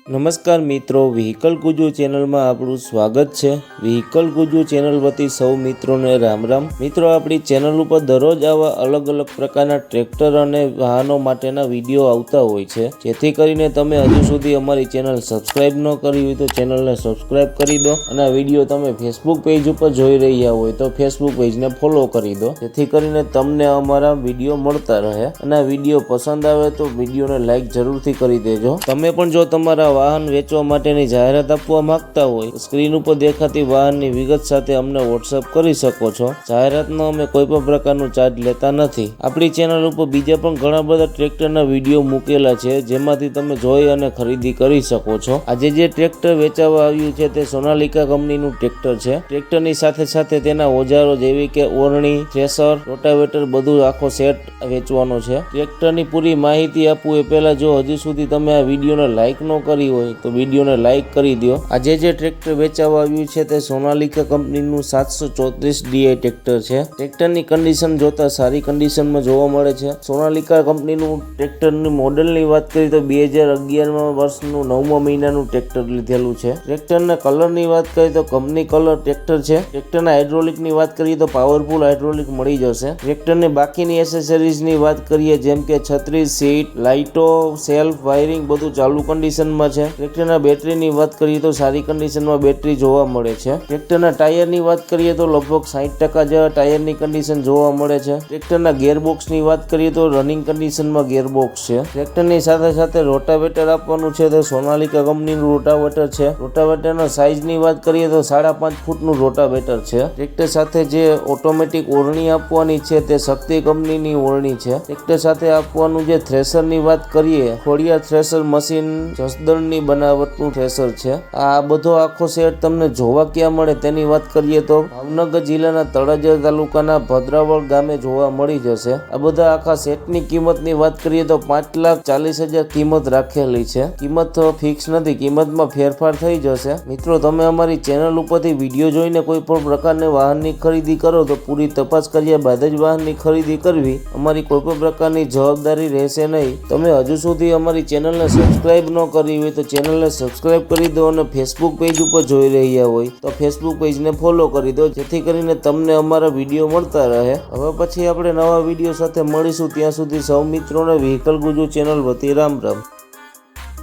નમસ્કાર મિત્રો, વ્હીકલ ગુજુ ચેનલમાં આપણું સ્વાગત છે। વ્હીકલ ગુજુ ચેનલ વતી સૌ મિત્રોને રામ રામ। મિત્રો, આપણી ચેનલ ઉપર દરરોજ આવા અલગ અલગ પ્રકારના ટ્રેક્ટર અને વાહનો માટેના વિડીયો આવતા હોય છે, જેથી કરીને તમે હજુ સુધી અમારી ચેનલ સબસ્ક્રાઇબ ન કરી હોય તો ચેનલને સબસ્ક્રાઇબ કરી દો અને આ વિડીયો તમે ફેસબુક પેજ ઉપર જોઈ રહ્યા હોય તો ફેસબુક પેજને ફોલો કરી દો, જેથી કરીને તમને અમારા વિડીયો મળતા રહે। અને આ વિડીયો પસંદ આવે તો વિડીયોને લાઈક જરૂરથી કરી દેજો। તમે પણ જો તમારા વાહન વેચવા માટેની જાહેરાત આપવા માંગતા હોય તો સ્ક્રીન ઉપર દેખાતી વાહનની વિગત સાથે અમને વોટ્સઅપ કરી શકો છો। જાહેરાતનો અમે કોઈ પણ પ્રકારનું ચાર્જ લેતા નથી। આપણી ચેનલ ઉપર બીજા પણ ઘણા બધા ટ્રેક્ટરના વિડીયો મૂકેલા છે, જેમાંથી તમે જોઈ અને ખરીદી કરી શકો છો। આજે જે ટ્રેક્ટર વેચાવા આવ્યું છે તે સોનાલિકા કંપનીનું ટ્રેક્ટર છે। ટ્રેક્ટરની સાથે સાથે તેના ઓજારો જેવી કે ઓરણી, થ્રેશર, રોટાવેટર બધું આખો સેટ વેચવાનો છે। ટ્રેક્ટરની પૂરી માહિતી આપું એ પહેલા જો હજુ સુધી તમે આ વિડીયોને લાઈક ન કરી હોય તો વિડીયોને લાઈક કરી દો। આજે જે ટ્રેક્ટર વેચાવા આવ્યું છે તે સોનાલિકા કંપનીનું 734 DI ટ્રેક્ટર છે। ટ્રેક્ટરની કન્ડિશન જોતા સારી કન્ડિશનમાં જોવા મળે છે। સોનાલિકા કંપનીનું ટ્રેક્ટરની મોડલની વાત કરીએ તો 2011 વર્ષનું 9મા મહિનાનું ટ્રેક્ટર લીધેલું છે। ટ્રેક્ટરના કલરની વાત કરીએ તો કંપની કલર ટ્રેક્ટર છે। ટ્રેક્ટરના હાઇડ્રોલિકની વાત કરીએ તો પાવરફુલ હાઇડ્રોલિક મળી જશે। ટ્રેક્ટરની બાકીની એસેસરીઝની વાત કરીએ જેમ કે છત્રી, સીટ, લાઇટો, સેલ્ફ, વાયરિંગ બધું ચાલુ કન્ડિશનમાં છે। ટ્રેક્ટરના બેટરીની વાત કરીએ તો સારી કન્ડિશનમાં બેટરી જોવા મળે છે। ટ્રેક્ટરના ટાયરની વાત કરીએ તો લગભગ 60% જેવા ટાયરની કન્ડિશન જોવા મળે છે। ટ્રેક્ટરના ગેરબોક્સની વાત કરીએ તો રનિંગ કન્ડિશનમાં ગેરબોક્સ છે। ટ્રેક્ટરની સાથે સાથે રોટાવેટર આપવાનું છે તો સોનાલિકા કંપનીનું રોટાવેટર છે। રોટાવેટરના સાઇઝની વાત કરીએ તો 5.5 ફૂટનું રોટાવેટર છે। ટ્રેક્ટર સાથે જે ઓટોમેટિક ઓરણી આપવાની છે તે શક્તિ કંપનીની ઓરણી છે। ટ્રેક્ટર સાથે આપવાનું જે થ્રેશરની વાત કરીએ, ખોડિયાર થ્રેશર મશીન જસદણની બનાવટનું થ્રેશર છે। આ બધો આખો સેટ તમને જોવા ક્યાં મળે તેની વાત કરીએ તો ભાવનગર જિલ્લાના તળાજા તાલુકાના ભદ્રાવળ ગામે જોવા મળી જશે। આ બધા આખા સેટની કિંમતની વાત કરીએ તો 5,40,000 કિંમત રાખેલી છે। કિંમત ફિક્સ નથી, કિંમતમાં ફેરફાર થઈ જશે। મિત્રો, તમે અમારી ચેનલ ઉપરથી વિડીયો જોઈને કોઈ પણ પ્રકારની વાહનની ખરીદી કરો તો પૂરી તપાસ કર્યા બાદ જ વાહનની ખરીદી કરવી અમારી કોઈ પણ પ્રકારની જવાબદારી રહેશે નહીં। તમે હજુ સુધી અમારી ચેનલને સબસ્ક્રાઇબ ન કરી હોય તો ચેનલને સબસ્ક્રાઇબ કરી દો અને ફેસબુક પેજ ઉપર જોઈ રહ્યા હોય તો ફેસબુક પેજને ફોલો કરી દો, જેથી કરીને તમને અમારા વિડીયો મળતા રહે। હવે પછી આપણે નવા વિડીયો સાથે મળીશું, ત્યાં સુધી સૌ મિત્રોને વ્હીકલ ગુજુ ચેનલ વતી રામ રામ।